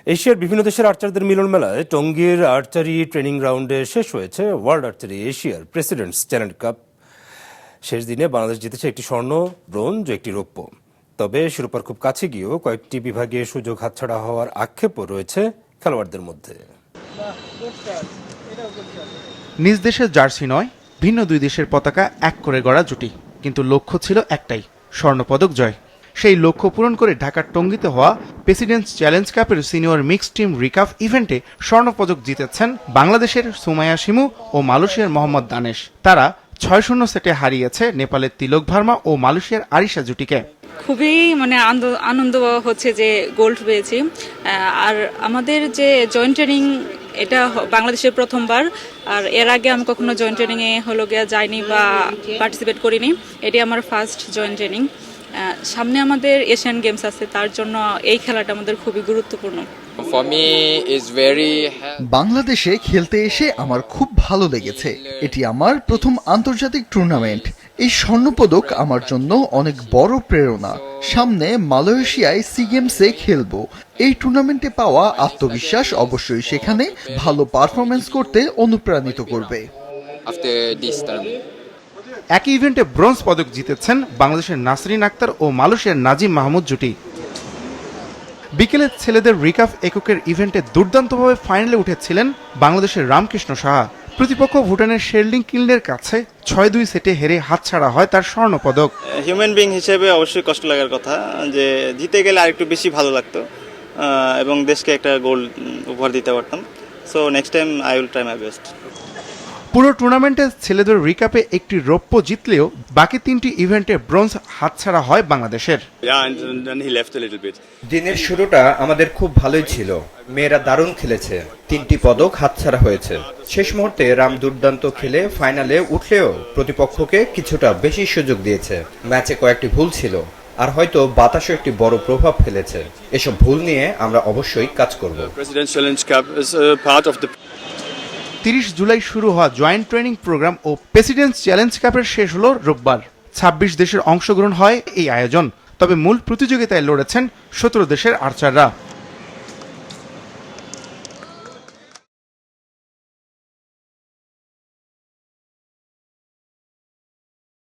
এশিয়ার বিভিন্ন দেশের আর্চারদের মিলন মেলায় টঙ্গীর আর্চারি ট্রেনিং রাউন্ডে শেষ হয়েছে ওয়ার্ল্ড আর্চারি এশিয়ার প্রেসিডেন্টস চ্যালেঞ্জ কাপ। শেষ দিনে বাংলাদেশ জিতেছে একটি স্বর্ণ, ব্রোঞ্জ, একটি রৌপ্য। তবে শিরোপার খুব কাছে গিয়েও কয়েকটি বিভাগে সুযোগ হাতছাড়া হওয়ার আক্ষেপও রয়েছে খেলোয়াড়দের মধ্যে। নিজ দেশের জার্সি নয়, ভিন্ন দুই দেশের পতাকা এক করে গড়া জুটি, কিন্তু লক্ষ্য ছিল একটাই, স্বর্ণপদক জয়। সেই লক্ষ্য পূরণ করে ঢাকার টঙ্গীতে হওয়া প্রেসিডেন্টস চ্যালেঞ্জ কাপের সিনিয়র মিক্সড টিম রিকাভ ইভেন্টে স্বর্ণপদক জিতেছেন বাংলাদেশের সুমাইয়া শিমু ও মালয়েশিয়ার মোহাম্মদ দানেশ। তারা ৬-০ সেটে হারিয়েছে নেপালের তিলক ভার্মা ও মালয়েশিয়ার আরিশা জুটিকে। খুবই আনন্দ হচ্ছে যে গোল্ড পেয়েছি। আর আমাদের যে জয়েন্ট ট্রেনিং, এটা বাংলাদেশের প্রথমবার। আর এর আগে আমি কখনো জয়েন্ট ট্রেনিংয়ে যাইনি বা পার্টিসিপেট করিনি। এটি আমার ফার্স্ট জয়েন্ট ট্রেনিং। সামনে আমাদের এশিয়ান গেমস আছে, তার জন্য এই খেলাটা আমাদের খুবই গুরুত্বপূর্ণ। বাংলাদেশে খেলতে এসে আমার খুব ভালো লেগেছে। এটি আমার প্রথম আন্তর্জাতিক টুর্নামেন্ট। এই স্বর্ণপদক আমার জন্য অনেক বড় প্রেরণা। সামনে মালয়েশিয়ায় সি গেমসে খেলবো। এই টুর্নামেন্টে পাওয়া আত্মবিশ্বাস অবশ্যই সেখানে ভালো পারফরমেন্স করতে অনুপ্রাণিত করবে। একই ইভেন্টে ব্রোঞ্জ পদক জিতেছেন বাংলাদেশের নাসরিন আক্তার ও মালয়েশিয়ার নাজিম মাহমুদ জুটি। বিকেলে ছেলেদের রিকাভ এককের ইভেন্টে দুর্দান্তভাবে ফাইনালে উঠেছিলেন বাংলাদেশের রামকৃষ্ণ সাহা। প্রতিপক্ষ ভুটানের শেরলিং কিল্ডের কাছে ৬-২ সেটে হেরে হাতছাড়া হয় তার স্বর্ণপদক। হিউম্যান বিং হিসেবে অবশ্যই কষ্ট লাগার কথা, যে জিতে গেলে আরেকটু বেশি ভালো লাগতো এবং দেশকে একটা গোল্ড উপহার দিতে পারতাম। So next time I will try my best. পুরো টুর্নামেন্টে ছেলেদের রিকাপে একটি রৌপ্য জিতলেও বাকি 3টি ইভেন্টে ব্রোঞ্জ হাতছাড়া হয় বাংলাদেশের। দিনের শুরুটা আমাদের খুব ভালোই ছিল, মেয়েরা দারুণ খেলেছে, 3টি পদক হাতছাড়া হয়েছে। শেষ মুহূর্তে রাম দুর্দান্ত খেলে ফাইনালে উঠলেও প্রতিপক্ষকে কিছুটা বেশি সুযোগ দিয়েছে। ম্যাচে কয়েকটি ভুল ছিল, আর হয়তো বাতাসও একটি বড় প্রভাব ফেলেছে। এসব ভুল নিয়ে আমরা অবশ্যই কাজ করব। ৩০ জুলাই শুরু হওয়া জয়েন্ট ট্রেনিং প্রোগ্রাম ও প্রেসিডেন্টস চ্যালেঞ্জ কাপের শেষ হলো রোববার। ২৬ দেশের অংশগ্রহণ হয় এই আয়োজন। তবে মূল প্রতিযোগিতায় লড়েছেন ১৭ দেশের আর্চাররা।